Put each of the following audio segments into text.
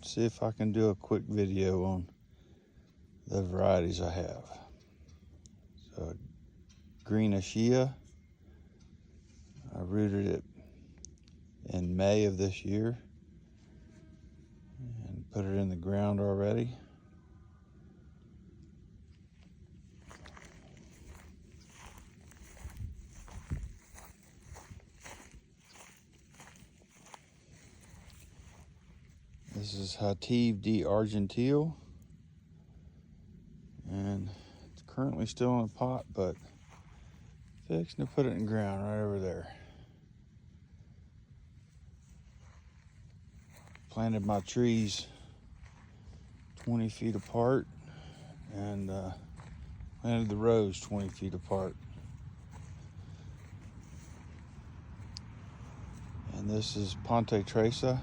see if I can do a quick video on the varieties I have. So, green Ashia, I rooted it in May of this year and put it in the ground already. This is Hativ D. Argentile, and it's currently still in a pot, but fixing to put it in the ground right over there. Planted my trees 20 feet apart and planted the rows 20 feet apart. And this is Ponte Tresa.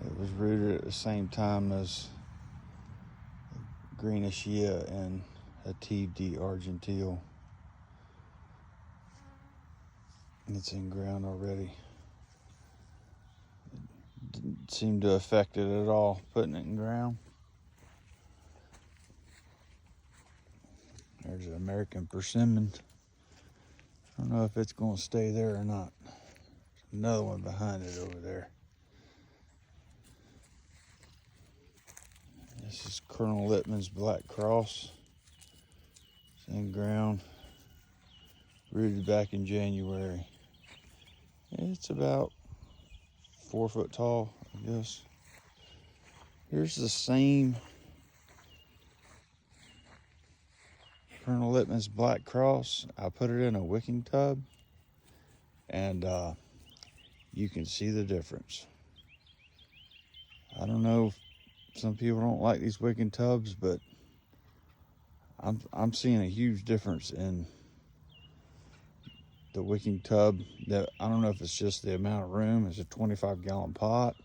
It was rooted at the same time as green Ashia and Hativ D. Argentile. And it's in ground already. It didn't seem to affect it at all, putting it in ground. There's an American persimmon. I don't know if it's going to stay there or not. There's another one behind it over there. This is Colonel Littman's Black Cross. It's in ground, rooted back in January. It's about 4 foot tall, I guess. Here's the same Colonel Littman's Black Cross. I put it in a wicking tub, and you can see the difference. I don't know if some people don't like these wicking tubs, but I'm seeing a huge difference in the wicking tub. That I don't know if it's just the amount of room. It's a 25-gallon pot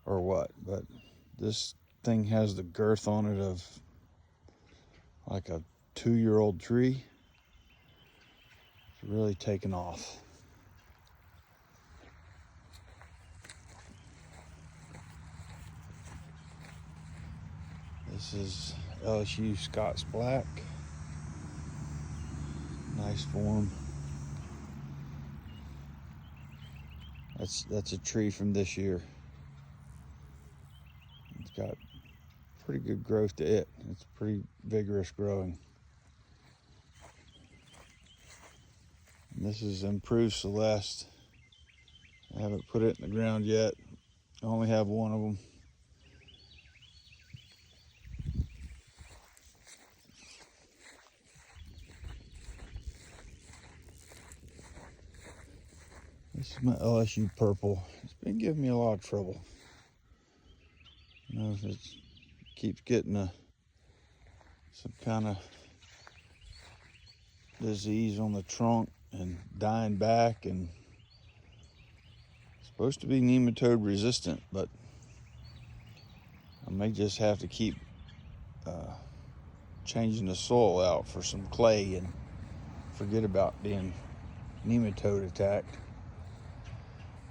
or what, but this thing has the girth on it of like a 2-year-old tree. It's really taken off. This is LSU Scots Black. Nice form. That's a tree from this year. It's got pretty good growth to it. It's pretty vigorous growing. And this is Improved Celeste. I haven't put it in the ground yet. I only have one of them. This is my LSU Purple. It's been giving me a lot of trouble. You know, if it keeps getting some kind of disease on the trunk and dying back, and it's supposed to be nematode resistant, but I may just have to keep changing the soil out for some clay and forget about being nematode attacked.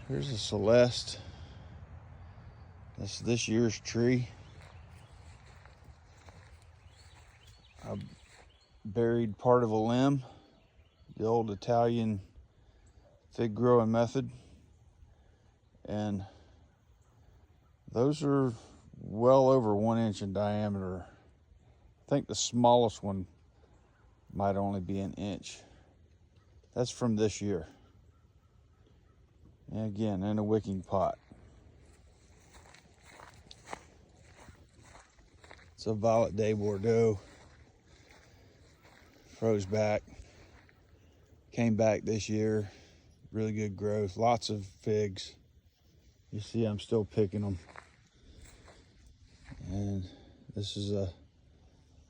Here's a Celeste. That's this year's tree. I buried part of a limb, the old Italian fig growing method, and those are well over 1 inch in diameter. I think the smallest one might only be an inch. That's from this year. And again, in a wicking pot. It's a Violet Day Bordeaux. Froze back. Came back this year. Really good growth. Lots of figs. You see I'm still picking them. And this is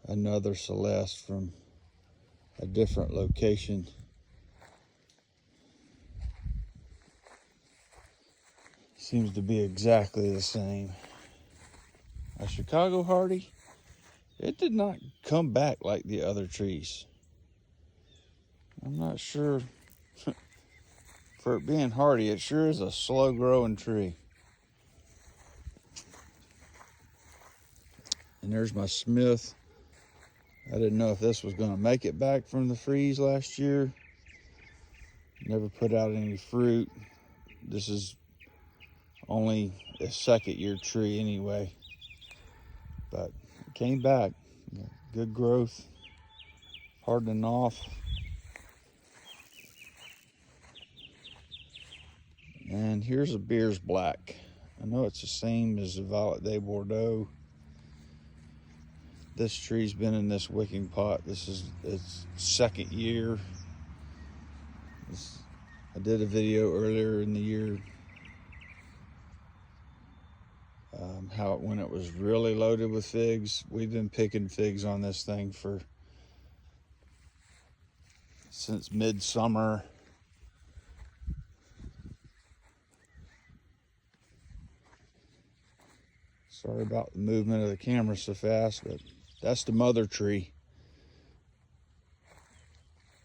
another Celeste from a different location. Seems to be exactly the same. A Chicago Hardy, it did not come back like the other trees. I'm not sure. For it being hardy, it sure is a slow growing tree. And there's my Smith. I didn't know if this was going to make it back from the freeze last year. Never put out any fruit. This is only a second year tree anyway. But it came back. Good growth. Hardening off. And here's a Beers Black. I know it's the same as the Violet de Bordeaux. This tree's been in this wicking pot. This is its second year. I did a video earlier in the year when it was really loaded with figs. We've been picking figs on this thing since midsummer. Sorry about the movement of the camera so fast, but that's the mother tree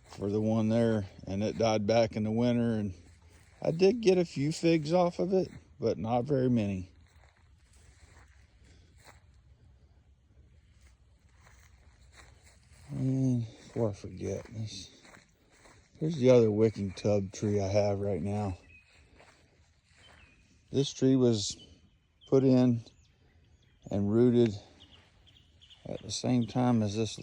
for the one there, and it died back in the winter, and I did get a few figs off of it, but not very many. And before I forget, here's the other wicking tub tree I have right now. This tree was put in and rooted at the same time as this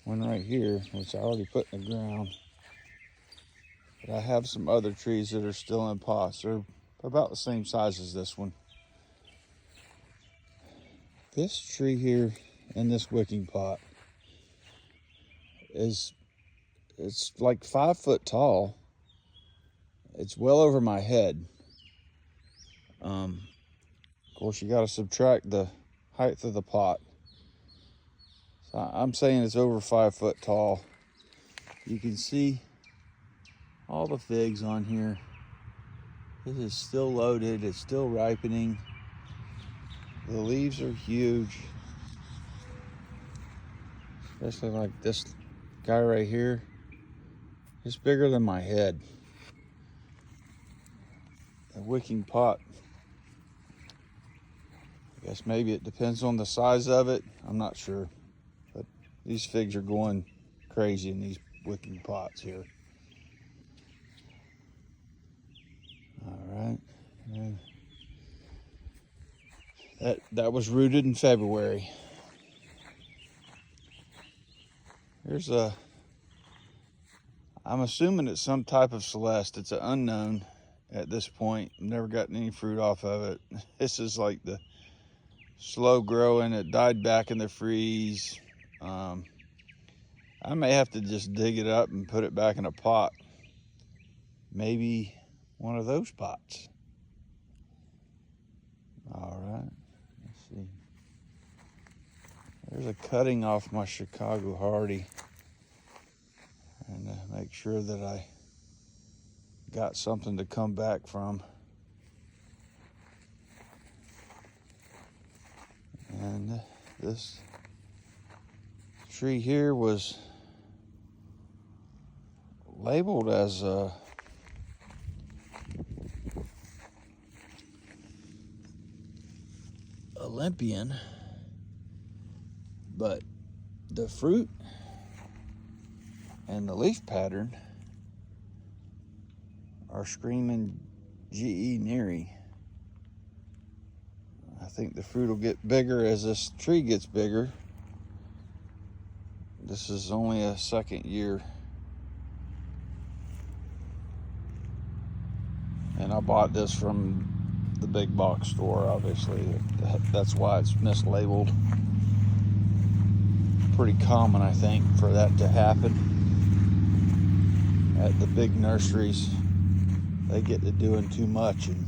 one right here, which I already put in the ground. But I have some other trees that are still in pots. They're about the same size as this one. This tree here in this wicking pot it's like 5 foot tall. It's well over my head. Of course, you got to subtract the height of the pot. So I'm saying it's over 5 foot tall. You can see all the figs on here. This is still loaded. It's still ripening. The leaves are huge. Especially like this guy right here. It's bigger than my head. The wicking pot, I guess maybe it depends on the size of it. I'm not sure. But these figs are going crazy in these wicking pots here. All right. That was rooted in February. Here's I'm assuming it's some type of Celeste. It's an unknown at this point. I've never gotten any fruit off of it. This is like the slow growing. It died back in the freeze. I may have to just dig it up and put it back in a pot. Maybe one of those pots. All right, let's see. There's a cutting off my Chicago Hardy. And make sure that I got something to come back from. And this tree here was labeled as a Olympian, but the fruit and the leaf pattern are screaming GE Neary. I think the fruit will get bigger as this tree gets bigger. This is only a second year. And I bought this from the big box store, obviously. That's why it's mislabeled. Pretty common, I think, for that to happen. At the big nurseries, they get to doing too much and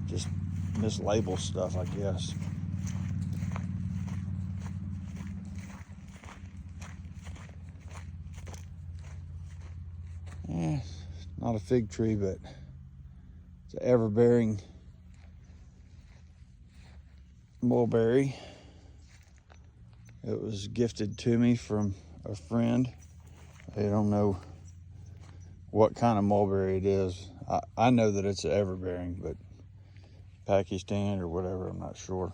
just mislabel stuff, I guess. Not a fig tree, but it's an ever-bearing mulberry. It was gifted to me from a friend. I don't know what kind of mulberry it is. I know that it's an ever-bearing, but Pakistan or whatever, I'm not sure.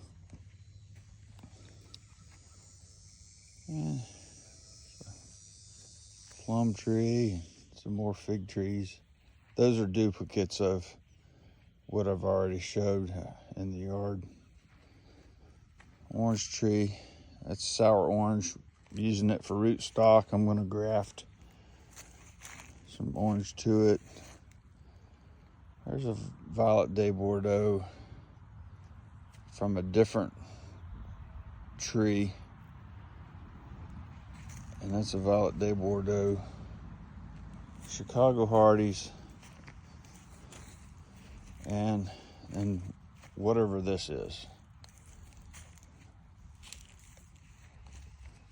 And plum tree, some more fig trees. Those are duplicates of what I've already showed in the yard. Orange tree, that's sour orange. Using it for rootstock. I'm going to graft some orange to it. There's a violet de Bordeaux from a different tree, and that's a violet de Bordeaux. Chicago Hardies, and whatever this is.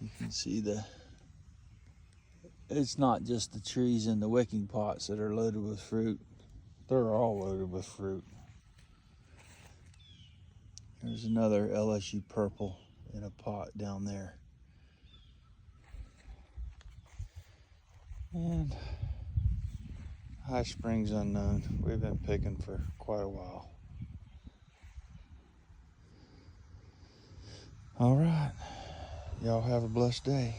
You can see it's not just the trees in the wicking pots that are loaded with fruit. They're all loaded with fruit. There's another LSU purple in a pot down there. And High Springs Unknown. We've been picking for quite a while. All right. Y'all have a blessed day.